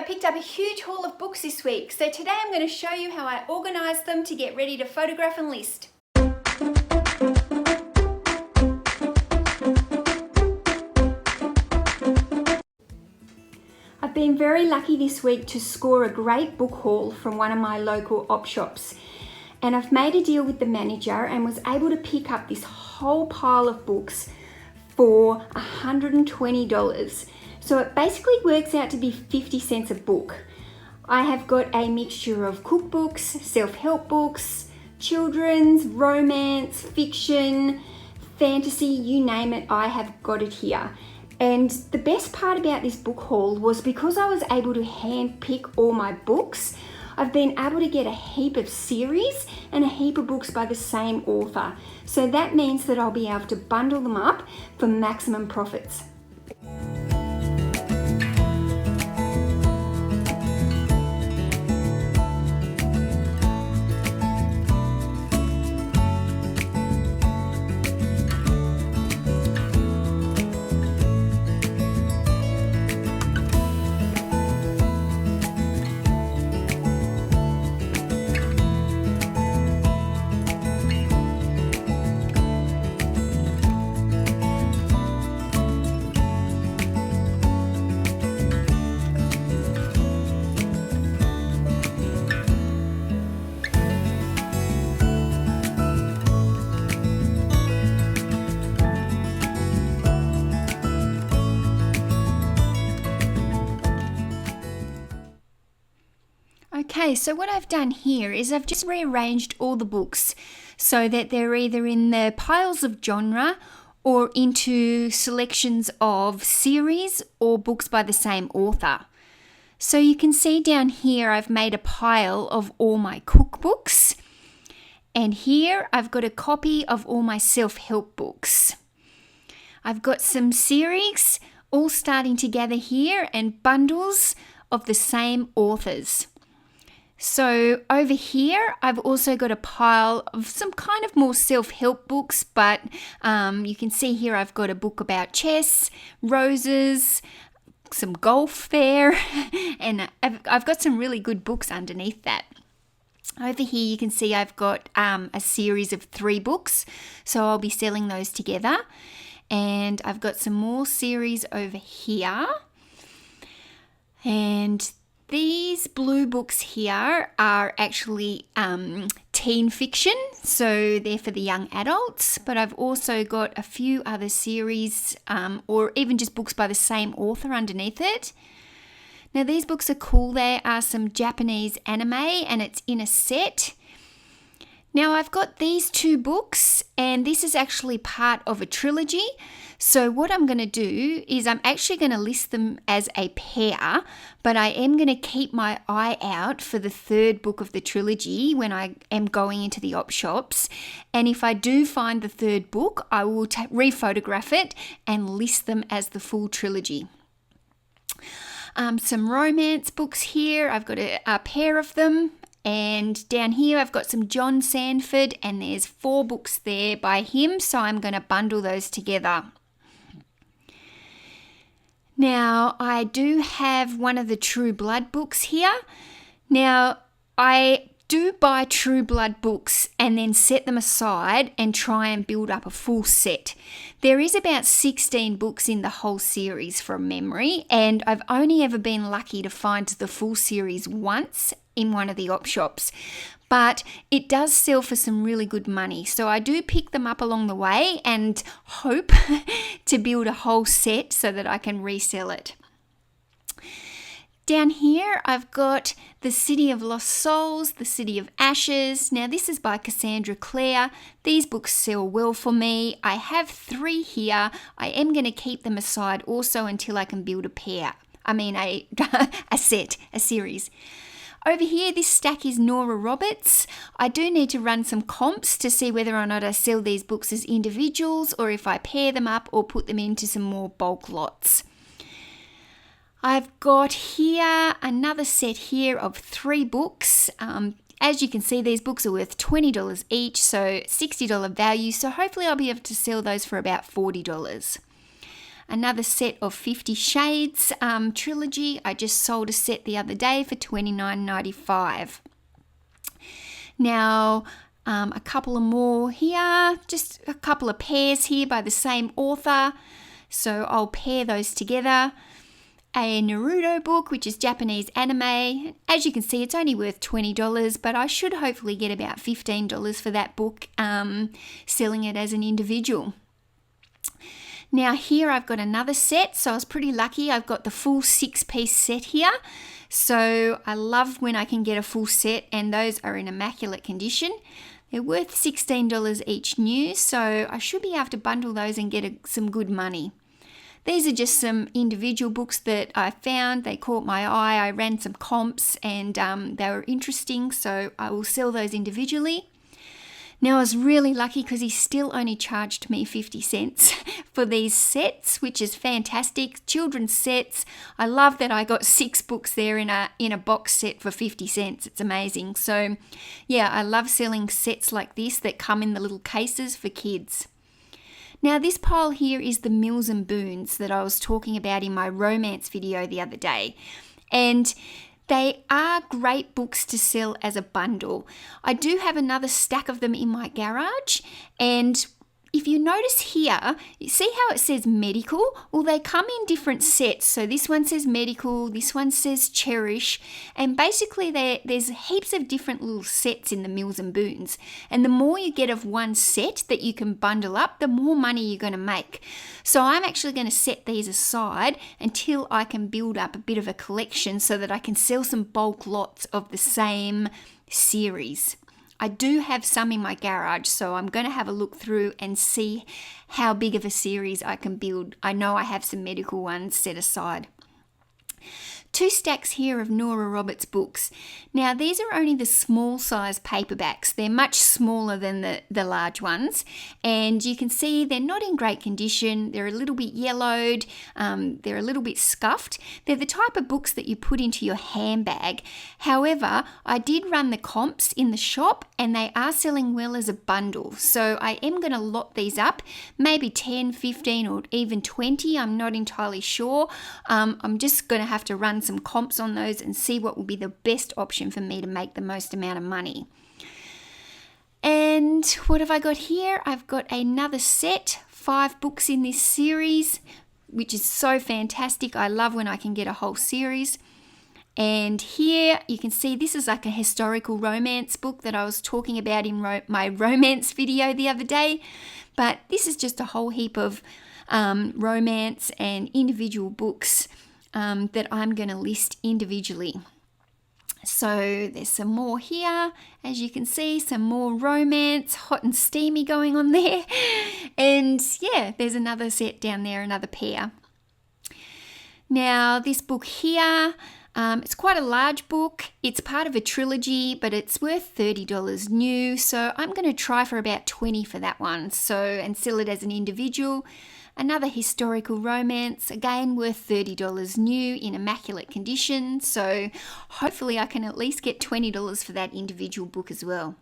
picked up a huge haul of books this week, so today I'm going to show you how I organised them to get ready to photograph and list. I've been very lucky this week to score a great book haul from one of my local op shops, and I've made a deal with the manager and was able to pick up this whole pile of books for $120. So it basically works out to be 50 cents a book. I have got a mixture of cookbooks, self-help books, children's, romance, fiction, fantasy, you name it, I have got it here. And the best part about this book haul was because I was able to hand pick all my books, I've been able to get a heap of series and a heap of books by the same author. So that means that I'll be able to bundle them up for maximum profits. Okay, so what I've done here is I've just rearranged all the books so that they're either in the piles of genre or into selections of series or books by the same author. So you can see down here I've made a pile of all my cookbooks, and here I've got a copy of all my self-help books. I've got some series all starting together here and bundles of the same authors. So over here, I've also got a pile of some kind of more self-help books, but you can see here I've got a book about chess, roses, some golf there, and I've got some really good books underneath that. Over here you can see I've got a series of 3 books, so I'll be selling those together. And I've got some more series over here. And these blue books here are actually teen fiction, so they're for the young adults, but I've also got a few other series or even just books by the same author underneath it. Now these books are cool. They are some Japanese anime and it's in a set. Now I've got these 2 books and this is actually part of a trilogy. So what I'm going to do is I'm actually going to list them as a pair, but I am going to keep my eye out for the 3rd book of the trilogy when I am going into the op shops. And if I do find the 3rd book, I will rephotograph it and list them as the full trilogy. Some romance books here. I've got a pair of them. And down here I've got some John Sandford and there's 4 books there by him, so I'm going to bundle those together. Now I do have one of the True Blood books here. Now I do buy True Blood books and then set them aside and try and build up a full set. There is about 16 books in the whole series from memory, and I've only ever been lucky to find the full series once in one of the op shops, but it does sell for some really good money. So I do pick them up along the way and hope to build a whole set so that I can resell it. Down here, I've got The City of Lost Souls, The City of Ashes. Now, this is by Cassandra Clare. These books sell well for me. I have 3 here. I am going to keep them aside also until I can build a set, a series. Over here, this stack is Nora Roberts. I do need to run some comps to see whether or not I sell these books as individuals or if I pair them up or put them into some more bulk lots. I've got here another set here of 3 books. As you can see, these books are worth $20 each, so $60 value. So hopefully I'll be able to sell those for about $40. Another set of 50 Shades Trilogy. I just sold a set the other day for $29.95. Now, a couple of more here, just a couple of pairs here by the same author. So I'll pair those together. A Naruto book, which is Japanese anime. As you can see, it's only worth $20, but I should hopefully get about $15 for that book, selling it as an individual. Now here I've got another set, so I was pretty lucky. I've got the full 6-piece set here. So I love when I can get a full set, and those are in immaculate condition. They're worth $16 each new, so I should be able to bundle those and get some good money. These are just some individual books that I found. They caught my eye. I ran some comps and they were interesting, so I will sell those individually. Now I was really lucky because he still only charged me 50 cents for these sets, which is fantastic. Children's sets. I love that I got 6 books there in a box set for 50 cents. It's amazing. So yeah, I love selling sets like this that come in the little cases for kids. Now this pile here is the Mills and Boons that I was talking about in my romance video the other day. And they are great books to sell as a bundle. I do have another stack of them in my garage, and if you notice here, you see how it says medical? Well, they come in different sets. So this one says medical, this one says cherish, and basically there's heaps of different little sets in the Mills and Boons. And the more you get of one set that you can bundle up, the more money you're going to make. So I'm actually going to set these aside until I can build up a bit of a collection so that I can sell some bulk lots of the same series. I do have some in my garage, so I'm going to have a look through and see how big of a series I can build. I know I have some medical ones set aside. 2 stacks here of Nora Roberts books. Now these are only the small size paperbacks. They're much smaller than the large ones, and you can see they're not in great condition. They're a little bit yellowed, they're a little bit scuffed. They're the type of books that you put into your handbag. However, I did run the comps in the shop and they are selling well as a bundle. So I am going to lot these up, maybe 10, 15 or even 20. I'm not entirely sure. I'm just going to have to run some comps on those and see what will be the best option for me to make the most amount of money. And what have I got here? I've got another set, 5 books in this series, which is so fantastic. I love when I can get a whole series. And here you can see this is like a historical romance book that I was talking about in my romance video the other day. But this is just a whole heap of romance and individual books that I'm going to list individually. So there's some more here. As you can see, some more romance, hot and steamy going on there. And yeah, there's another set down there, another pair. Now this book here, it's quite a large book. It's part of a trilogy, but it's worth $30 new. So I'm going to try for about $20 for that one. And sell it as an individual. Another historical romance, again worth $30 new in immaculate condition. So hopefully I can at least get $20 for that individual book as well.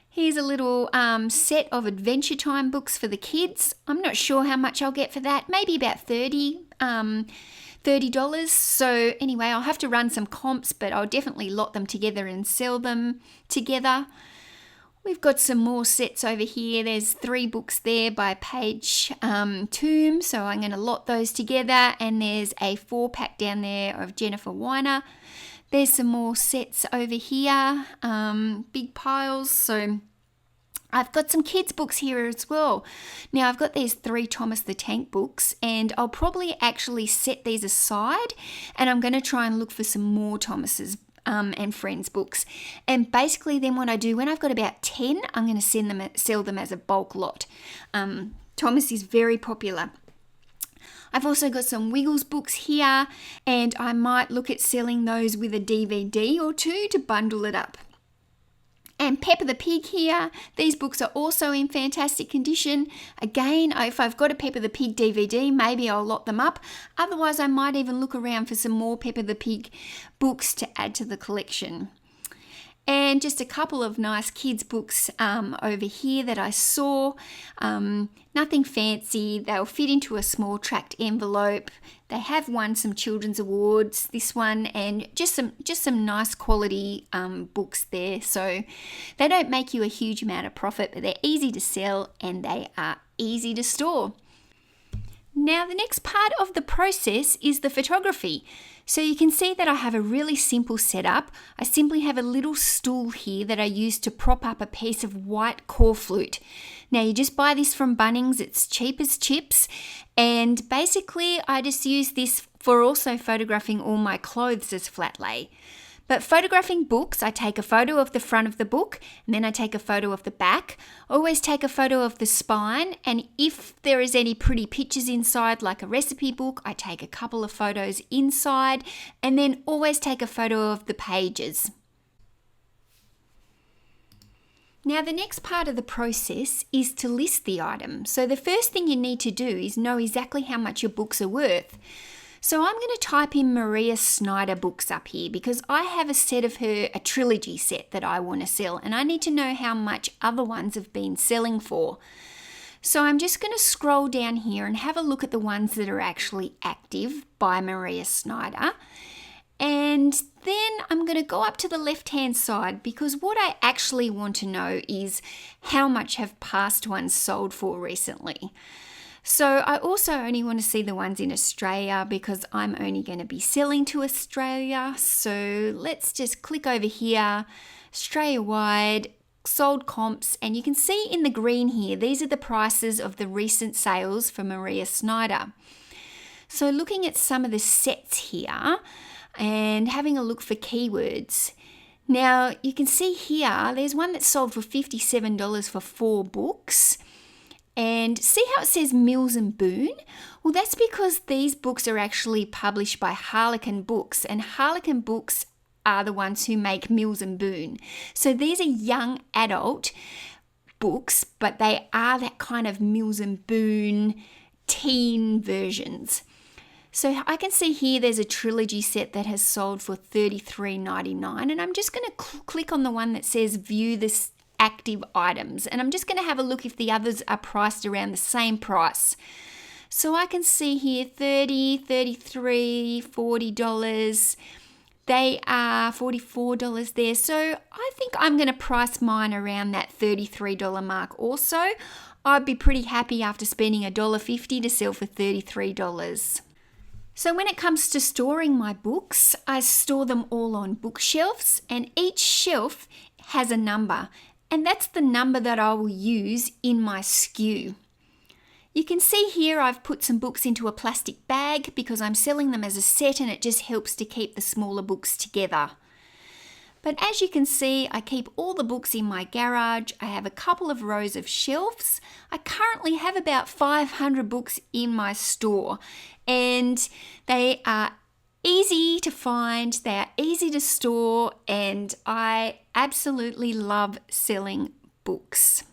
Here's a little set of Adventure Time books for the kids. I'm not sure how much I'll get for that. Maybe about $30. So anyway, I'll have to run some comps, but I'll definitely lot them together and sell them together. We've got some more sets over here. There's 3 books there by Paige Tomb, so I'm going to lot those together. And there's a 4-pack down there of Jennifer Weiner. There's some more sets over here, big piles. So I've got some kids' books here as well. Now I've got these 3 Thomas the Tank books, and I'll probably actually set these aside, and I'm going to try and look for some more Thomas's and friends books. And basically then what I do, when I've got about 10, I'm going to sell them as a bulk lot. Thomas is very popular. I've also got some Wiggles books here, and I might look at selling those with a DVD or 2 to bundle it up. And Peppa the Pig here. These books are also in fantastic condition. Again, if I've got a Peppa the Pig DVD, maybe I'll lot them up. Otherwise, I might even look around for some more Peppa the Pig books to add to the collection. And just a couple of nice kids books over here that I saw. Nothing fancy. They'll fit into a small tracked envelope. They have won some children's awards, this one, and just some nice quality books there. So they don't make you a huge amount of profit, but they're easy to sell and they are easy to store. Now the next part of the process is the photography. So you can see that I have a really simple setup. I simply have a little stool here that I use to prop up a piece of white core flute. Now you just buy this from Bunnings, it's cheap as chips, and basically I just use this for also photographing all my clothes as flat lay. But photographing books, I take a photo of the front of the book and then I take a photo of the back. Always take a photo of the spine, and if there is any pretty pictures inside like a recipe book, I take a couple of photos inside, and then always take a photo of the pages. Now the next part of the process is to list the item. So the first thing you need to do is know exactly how much your books are worth. So I'm going to type in Maria Snyder books up here because I have a set of her, a trilogy set that I want to sell, and I need to know how much other ones have been selling for. So I'm just going to scroll down here and have a look at the ones that are actually active by Maria Snyder. And then I'm going to go up to the left-hand side because what I actually want to know is how much have past ones sold for recently. So I also only want to see the ones in Australia because I'm only going to be selling to Australia. So let's just click over here, Australia-wide, sold comps, and you can see in the green here, these are the prices of the recent sales for Maria Snyder. So looking at some of the sets here and having a look for keywords. Now you can see here, there's one that sold for $57 for 4 books. And see how it says Mills and Boon? Well, that's because these books are actually published by Harlequin Books, and Harlequin Books are the ones who make Mills and Boon. So these are young adult books, but they are that kind of Mills and Boon teen versions. So I can see here there's a trilogy set that has sold for $33.99, and I'm just going to click on the one that says View this active items, and I'm just going to have a look if the others are priced around the same price. So I can see here $30, $33, $40. They are $44 there. So I think I'm going to price mine around that $33 mark also. I'd be pretty happy after spending $1.50 to sell for $33. So when it comes to storing my books, I store them all on bookshelves, and each shelf has a number. And that's the number that I will use in my SKU. You can see here I've put some books into a plastic bag because I'm selling them as a set, and it just helps to keep the smaller books together. But as you can see, I keep all the books in my garage. I have a couple of rows of shelves. I currently have about 500 books in my store, and they are easy to find, they are easy to store, and I absolutely love selling books.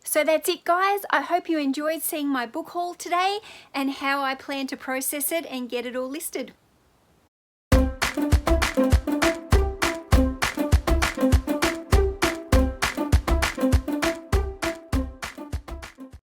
So that's it, guys. I hope you enjoyed seeing my book haul today and how I plan to process it and get it all listed.